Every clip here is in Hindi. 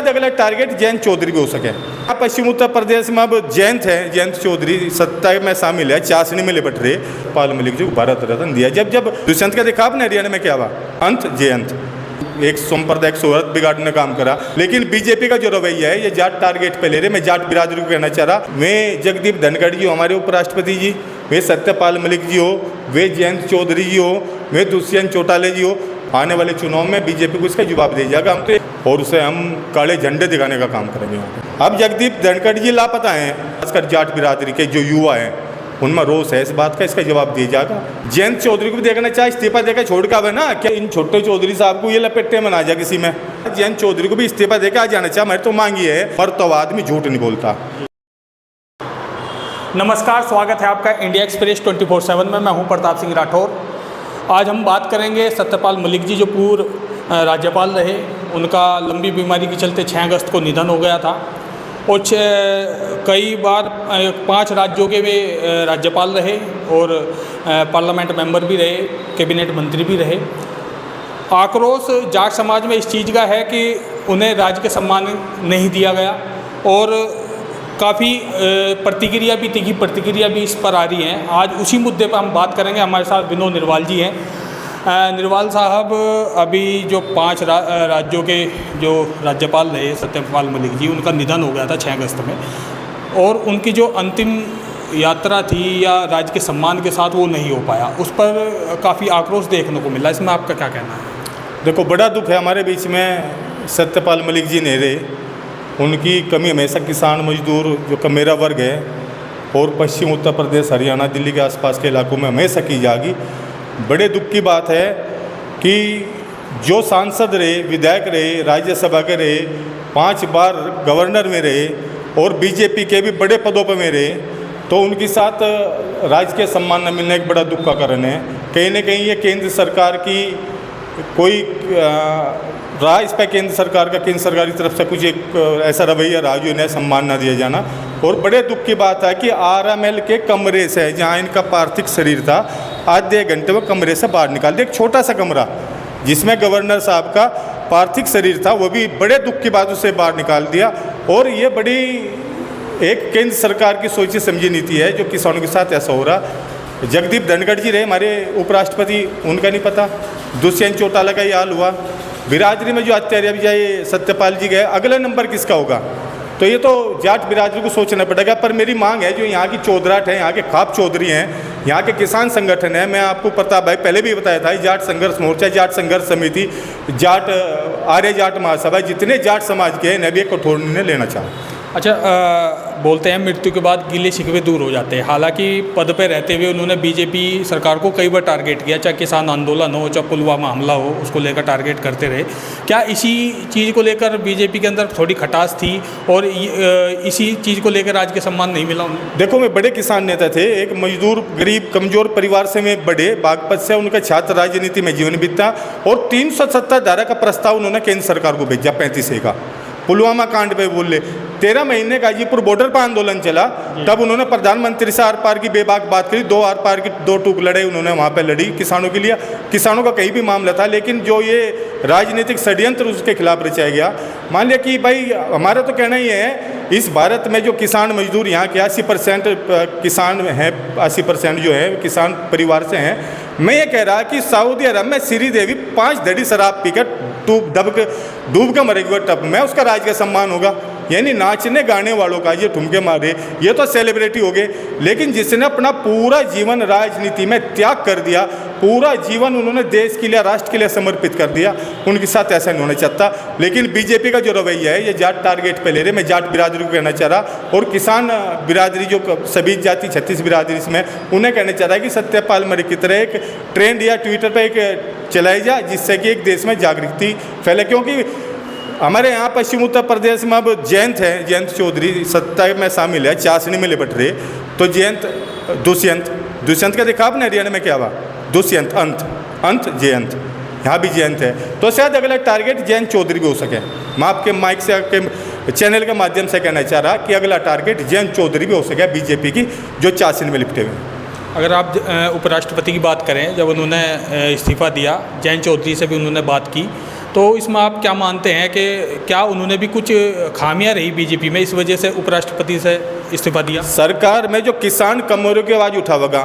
शायद अगला टारगेट जयंत चौधरी भी हो सके। अब पश्चिम उत्तर प्रदेश में अब जयंत है, जयंत चौधरी सत्ता में शामिल है, चाशनी में लिपट रहे। पाल मलिक जी को भारत रत्न दिया। जब दुष्यंत का देखा आपने हरियाणा में क्या हुआ, अंत जयंत एक सांप्रदायिक शोहरत बिगाड़ने का काम करा। लेकिन बीजेपी का जो रवैया है ये जाट टारगेट पे ले रहे। मैं जाट बिरादरी को कहना चाह रहा, वे जगदीप धनखड़ जी हो हमारे उपराष्ट्रपति जी, वे सत्यपाल मलिक जी हो, वे जयंत चौधरी जी हो, वे दुष्यंत चौटाले जी हो, आने वाले चुनाव में बीजेपी को इसका जवाब दे जाएगा हम तो, और उसे हम काले झंडे दिखाने का काम करेंगे। अब जगदीप धनखड़ जी लापता हैं, खासकर जाट बिरादरी के जो युवा हैं उनमें रोष है इस बात का, इसका जवाब दिया जाएगा। जयंत चौधरी को भी देखना चाहिए, इस्तीफा देकर छोड़ का है ना, क्या इन छोटे चौधरी साहब को ये लपेटे में ना जाए किसी में। जयंत चौधरी को भी इस्तीफा देकर आ जाना चाहिए। हमारी तो मांगी है, पर तो आदमी झूठ नहीं बोलता। नमस्कार, स्वागत है आपका इंडिया एक्सप्रेस 24/7 में। मैं हूं प्रताप सिंह राठौर। आज हम बात करेंगे सत्यपाल मलिक जी जो पूर्व राज्यपाल रहे। उनका लंबी बीमारी के चलते 6 अगस्त को निधन हो गया था और कई बार 5 राज्यों के वे राज्यपाल रहे और पार्लियामेंट मेंबर भी रहे, कैबिनेट मंत्री भी रहे। आक्रोश जाट समाज में इस चीज़ का है कि उन्हें राज्य के सम्मान नहीं दिया गया और काफ़ी प्रतिक्रिया भी तीखी प्रतिक्रिया भी इस पर आ रही हैं। आज उसी मुद्दे पर हम बात करेंगे। हमारे साथ विनोद निर्वाल जी हैं। निर्वाल साहब, अभी जो 5 राज्यों के जो राज्यपाल रहे सत्यपाल मलिक जी, उनका निधन हो गया था 6 अगस्त में, और उनकी जो अंतिम यात्रा थी या राज्य के सम्मान के साथ वो नहीं हो पाया, उस पर काफ़ी आक्रोश देखने को मिला। इसमें आपका क्या कहना है? देखो, बड़ा दुख है हमारे बीच में सत्यपाल मलिक जी नहीं रहे। उनकी कमी हमेशा किसान मजदूर जो कमेरा वर्ग है और पश्चिम उत्तर प्रदेश, हरियाणा, दिल्ली के आसपास के इलाकों में हमेशा की जाएगी। बड़े दुख की बात है कि जो सांसद रहे, विधायक रहे, राज्यसभा के रहे, 5 बार गवर्नर में रहे और बीजेपी के भी बड़े पदों पर में रहे, तो उनके साथ राजकीय सम्मान न मिलना एक बड़ा दुख का कारण है। कहीं न कहीं ये केंद्र सरकार की कोई रहा, इस पर केंद्र सरकार की तरफ से कुछ एक ऐसा रवैया रहा जो इन्हें सम्मान न दिया जाना। और बड़े दुख की बात है कि RML के कमरे से, जहाँ इनका पार्थिव शरीर था, आधे घंटे में कमरे से बाहर निकाल दिया। एक छोटा सा कमरा जिसमें गवर्नर साहब का पार्थिव शरीर था, वो भी बड़े दुख की बात उसे बाहर निकाल दिया। और ये बड़ी एक केंद्र सरकार की सोची समझी नीति है जो किसानों के साथ ऐसा हो रहा। जगदीप धनखड़ जी रहे हमारे उपराष्ट्रपति, उनका नहीं पता। दुष्यंत चौटाला का ये हाल हुआ। बिरादरी में जो आचार्य अभी सत्यपाल जी गए, अगला नंबर किसका होगा? तो ये तो जाट बिरादरी को सोचना पड़ेगा। पर मेरी मांग है, जो यहाँ की चौधराट है, यहाँ के खाप चौधरी हैं, यहाँ के किसान संगठन है, मैं आपको प्रताप भाई पहले भी बताया था, जाट संघर्ष मोर्चा, जाट संघर्ष समिति, जाट आर्य जाट महासभा, जितने जाट समाज के हैं, इन्हें भी एक कठोर निर्णय लेना चाहूँ। अच्छा, बोलते हैं मृत्यु के बाद गिले शिकवे दूर हो जाते हैं। हालांकि पद पे रहते हुए उन्होंने बीजेपी सरकार को कई बार टारगेट किया, चाहे किसान आंदोलन हो, चाहे पुलवामा हमला हो, उसको लेकर टारगेट करते रहे। क्या इसी चीज़ को लेकर बीजेपी के अंदर थोड़ी खटास थी और इसी चीज़ को लेकर आज के सम्मान नहीं मिला उन्हें? देखो, मैं बड़े किसान नेता थे, एक मजदूर गरीब कमजोर परिवार से मैं बड़े, बागपत से उनका छात्र राजनीति में जीवन बीता और 370 धारा का प्रस्ताव उन्होंने केंद्र सरकार को भेजा 35A का। पुलवामा कांड पे बोले 13 महीने गाजीपुर बॉर्डर पर आंदोलन चला, तब उन्होंने प्रधानमंत्री से आर पार की बेबाक बात करी। 2 आर पार की 2 टूक लड़ाई उन्होंने वहाँ पे लड़ी किसानों के लिए। किसानों का कहीं भी मामला था, लेकिन जो ये राजनीतिक षड्यंत्र उसके खिलाफ रचाया गया। मान लिया कि भाई हमारा तो कहना ही है, इस भारत में जो किसान मजदूर यहाँ के 80% किसान हैं, 80% जो है किसान परिवार से हैं। मैं ये कह रहा कि सऊदी अरब में श्रीदेवी 5 धड़ी शराब पीकर डूब के मरेगी टप में, उसका राज्य का सम्मान होगा? यानी नाचने गाने वालों का ये ठुमके मारे, ये तो सेलिब्रिटी हो गए। लेकिन जिसने अपना पूरा जीवन राजनीति में त्याग कर दिया, पूरा जीवन उन्होंने देश के लिए, राष्ट्र के लिए समर्पित कर दिया, उनके साथ ऐसा नहीं होना चाहता। लेकिन बीजेपी का जो रवैया है, ये जाट टारगेट पे ले रहे। मैं जाट बिरादरी को कहना चाह रहा और किसान बिरादरी जो सभी जाति 36 बिरादरी इसमें, उन्हें कहना चाह रहा है कि सत्यपाल मलिक की तरह एक ट्रेंड या ट्विटर पर एक चलाई जाए, जिससे कि एक देश में जागृति फैले। क्योंकि हमारे यहाँ पश्चिम उत्तर प्रदेश में अब जयंत है, जयंत चौधरी सत्ता में शामिल है, चाशनी में लिपट रहे। तो दुष्यंत का देखा आपने हरियाणा में क्या हुआ, दुष्यंत अंत जयंत, यहाँ भी जयंत है। तो शायद अगला टारगेट जयंत चौधरी भी हो सके। मैं आपके माइक से, आपके चैनल के माध्यम से कहना चाह रहा कि अगला टारगेट जयंत चौधरी भी हो सके, बीजेपी की जो चाशनी में लिपटे हुए। अगर आप उपराष्ट्रपति की बात करें, जब उन्होंने इस्तीफा दिया, जयंत चौधरी से भी उन्होंने बात की, तो इसमें आप क्या मानते हैं कि क्या उन्होंने भी कुछ खामियां रही बीजेपी में, इस वजह से उपराष्ट्रपति से इस्तीफा दिया? सरकार में जो किसान कमजोरों की आवाज़ उठावेगा,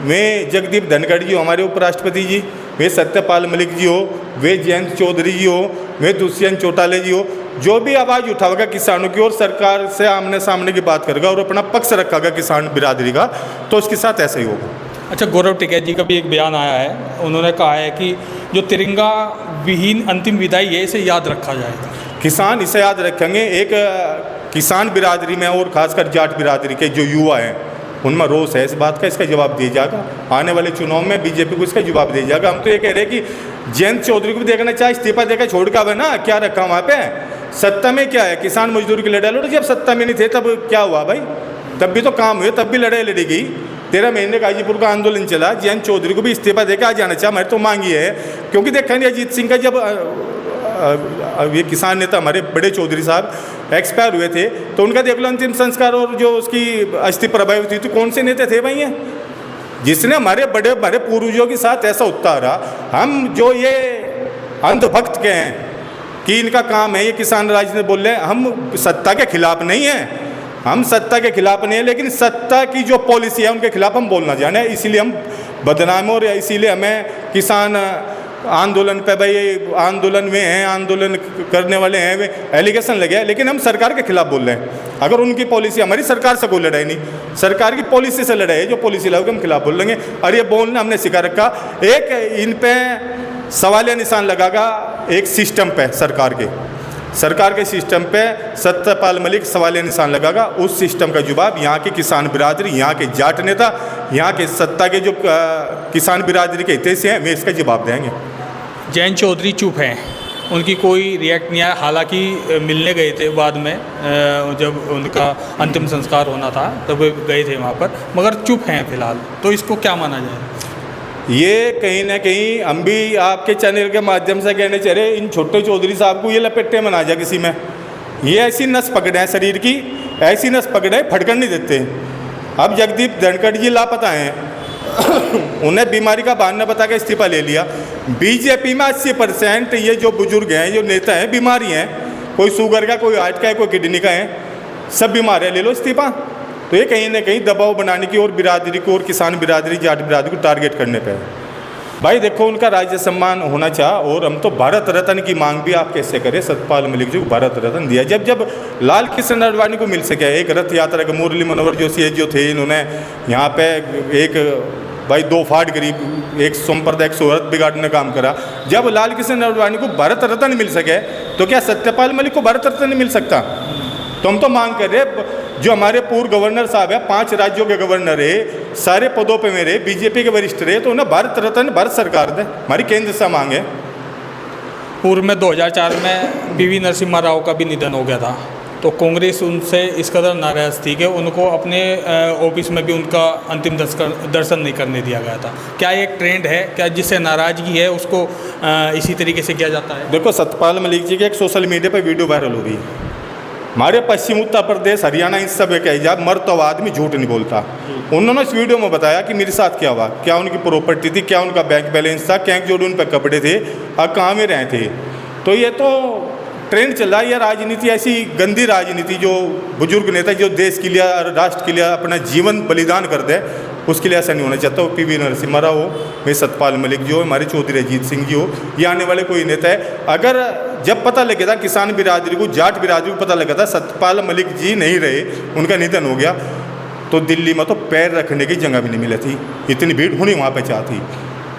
वे जगदीप धनखड़ जी हो हमारे उपराष्ट्रपति जी, वे सत्यपाल मलिक जी हो, वे जयंत चौधरी जी हो, वे दुष्यंत चौटाले जी हो, जो भी आवाज़ उठावेगा किसानों की और सरकार से आमने सामने की बात करेगा और अपना पक्ष रखेगा किसान बिरादरी का, तो उसके साथ ऐसा ही होगा। अच्छा, गौरव टिकैत जी का भी एक बयान आया है, उन्होंने कहा है कि जो तिरंगा विहीन अंतिम विदाई है इसे याद रखा जाएगा। किसान इसे याद रखेंगे। एक किसान बिरादरी में और खासकर जाट बिरादरी के जो युवा हैं उनमें रोष है इस बात का, इसका जवाब दिया जाएगा आने वाले चुनाव में, बीजेपी को इसका जवाब दिया जाएगा। हम तो ये कह रहे हैं कि जयंत चौधरी को भी देखना चाहिए, इस्तीफा देकर छोड़ का है ना, क्या रखा वहाँ पे, सत्ता में क्या है, किसान मजदूर की लड़ाई लड़ो। जब सत्ता में नहीं थे तब क्या हुआ भाई, तब भी तो काम हुए, तब भी लड़ाई लड़ी गई। 13 महीने गाजीपुर का आंदोलन चला, जयंत चौधरी को भी इस्तीफा देकर आ जाना चाहिए, हमारे तो मांगी है। क्योंकि देखा नहीं अजीत सिंह का जब ये किसान नेता हमारे बड़े चौधरी साहब एक्सपायर हुए थे तो उनका देख लो अंतिम संस्कार और जो उसकी अस्थि प्रभावित हुई थी, कौन से नेता थे भाई ये, जिसने हमारे पूर्वजों के साथ ऐसा उतारा। हम जो ये अंधभक्त के हैं कि इनका काम है ये किसान राजनीति बोल रहे हैं, हम सत्ता के खिलाफ नहीं हैं, हम सत्ता के खिलाफ नहीं है, लेकिन सत्ता की जो पॉलिसी है उनके खिलाफ हम बोलना जाने, इसीलिए हम बदनाम और इसीलिए हमें किसान आंदोलन पे भाई आंदोलन में हैं, आंदोलन करने वाले हैं, वे एलिगेशन लगे हैं, लेकिन हम सरकार के खिलाफ बोल रहे हैं। अगर उनकी पॉलिसी, हमारी सरकार से कोई लड़ाई नहीं, सरकार की पॉलिसी से लड़ाई है, जो पॉलिसी लाओगे हम खिलाफ बोल लेंगे। और ये बोलना हमने सिखा रखा। एक इन पे सवालिया निशान लगागा एक सिस्टम पे, सरकार के सिस्टम पे सत्यपाल मलिक सवालिया निशान लगागा, उस सिस्टम का जवाब यहाँ की किसान बिरादरी, यहाँ के जाट नेता, यहाँ के सत्ता के जो किसान बिरादरी के हितैषी हैं, वे इसका जवाब देंगे। जयंत चौधरी चुप हैं, उनकी कोई रिएक्ट नहीं आया, हालांकि मिलने गए थे बाद में, जब उनका अंतिम संस्कार होना था तब वे गए थे वहाँ पर, मगर चुप हैं फिलहाल, तो इसको क्या माना जाए? ये कहीं ना कहीं हम भी आपके चैनल के माध्यम से कहने चाह रहे, इन छोटे चौधरी साहब को ये लपेटे में ना जा किसी में, ये ऐसी नस पकड़े हैं शरीर की, ऐसी नस पकड़े फटकन नहीं देते। अब जगदीप धनखड़ जी लापता हैं, उन्हें बीमारी का बहाना बता के इस्तीफा ले लिया। बीजेपी में 80% ये जो बुजुर्ग हैं, जो नेता हैं, बीमारी हैं, कोई शुगर का, कोई हार्ट का है, कोई किडनी का है, सब बीमार है, ले लो इस्तीफा। तो ये कहीं ना कहीं दबाव बनाने की और बिरादरी को और किसान बिरादरी, जाट बिरादरी को टारगेट करने पे है। भाई देखो, उनका राज्य सम्मान होना चाहिए, और हम तो भारत रत्न की मांग भी आप कैसे करें, सत्यपाल मलिक जी को भारत रत्न दिया। जब लाल कृष्ण आडवाणी को मिल सके, एक रथ यात्रा के मुरली मनोहर जोशी जो थे, इन्होंने यहाँ पे एक भाई 2 फाट करीब एक संप्रदायिक शोहरत बिगाड़ने का काम करा। जब लाल कृष्ण आडवाणी को भारत रत्न मिल सके तो क्या सत्यपाल मलिक को भारत रत्न नहीं मिल सकता? तो हम तो मांग कर रहे, जो हमारे पूर्व गवर्नर साहब है, 5 राज्यों के गवर्नर है, सारे पदों पे मेरे बीजेपी के वरिष्ठ रहे, तो उन्हें भारत रत्न भारत सरकार दे, हमारी केंद्र से मांग है। पूर्व में 2004 में पीवी नरसिम्हा राव का भी निधन हो गया था, तो कांग्रेस उनसे इस कदर नाराज़ थी कि उनको अपने ऑफिस में भी उनका अंतिम दर्शन नहीं करने दिया गया था। क्या एक ट्रेंड है, क्या जिससे नाराज़गी है उसको इसी तरीके से किया जाता है? देखो, सत्यपाल मलिक जी की एक सोशल मीडिया पर वीडियो वायरल हो गई, हमारे पश्चिम उत्तर प्रदेश, हरियाणा, इन सब एक हिजाब मर्द तो आदमी झूठ नहीं बोलता। उन्होंने इस वीडियो में बताया कि मेरे साथ क्या हुआ, क्या उनकी प्रॉपर्टी थी, क्या उनका बैंक बैलेंस था, क्या जोड़ उन पर कपड़े थे और कहाँ में रहे थे। तो ये तो ट्रेंड चल रहा है, यह राजनीति ऐसी गंदी राजनीति, जो बुजुर्ग नेता जो देश के लिए, राष्ट्र के लिए अपना जीवन बलिदान कर दे, उसके लिए ऐसा नहीं होना चाहता। वो पीवी नरसिम्हा राव हो, वे सत्यपाल मलिक जी हो, हमारे चौधरी अजीत सिंह जी हो, ये आने वाले कोई नेता है। अगर जब पता लगे था किसान बिरादरी को, जाट बिरादरी को पता लगा था सत्यपाल मलिक जी नहीं रहे, उनका निधन हो गया, तो दिल्ली में तो पैर रखने की जगह भी नहीं मिली थी, इतनी भीड़ होनी वहाँ पे चाहती।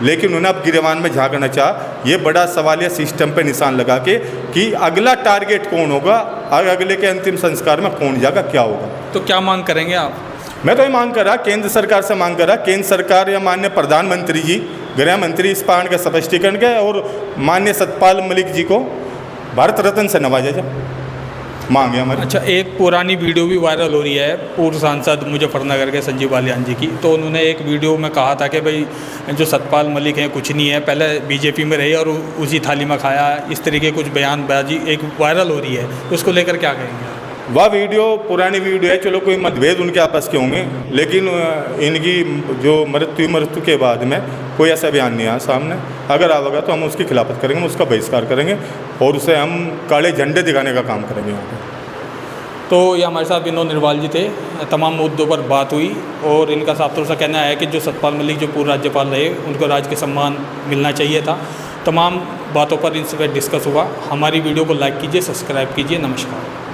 लेकिन उन्हें अब गिरवान में झांकना चाह, ये बड़ा सवाल है सिस्टम पे निशान लगा के कि अगला टारगेट कौन होगा और अगले के अंतिम संस्कार में कौन जाएगा, क्या होगा। तो क्या मांग करेंगे आप? मैं तो ये मांग कर रहा, केंद्र सरकार से मांग कर रहा, केंद्र सरकार या माननीय प्रधानमंत्री जी, गृह मंत्री इस पान का स्पष्टीकरण के और माननीय सत्यपाल मलिक जी को भारत रत्न से नवाजा जाए, मांग है हमारी। अच्छा, एक पुरानी वीडियो भी वायरल हो रही है पूर्व सांसद मुजफ्फरनगर के संजीव बालियान जी की, तो उन्होंने एक वीडियो में कहा था कि भाई जो सत्यपाल मलिक हैं कुछ नहीं है, पहले बीजेपी में रहे और उसी थाली में खाया, इस तरीके कुछ बयानबाजी एक वायरल हो रही है, उसको लेकर क्या कहेंगे? वह वीडियो पुरानी वीडियो है, चलो कोई मतभेद उनके आपस के होंगे, लेकिन इनकी जो मृत्यु के बाद में कोई ऐसा बयान नहीं आया सामने। अगर आवेगा तो हम उसकी खिलाफत करेंगे, उसका बहिष्कार करेंगे और उसे हम काले झंडे दिखाने का काम करेंगे यहाँ पर। तो ये हमारे साथ विनोद निर्वाल जी थे। तमाम मुद्दों पर बात हुई और इनका साफ तौर से कहना है कि जो सत्यपाल मलिक जो पूर्व राज्यपाल रहे उनको राज्य के सम्मान मिलना चाहिए था। तमाम बातों पर इनसे डिस्कस हुआ। हमारी वीडियो को लाइक कीजिए, सब्सक्राइब कीजिए। नमस्कार।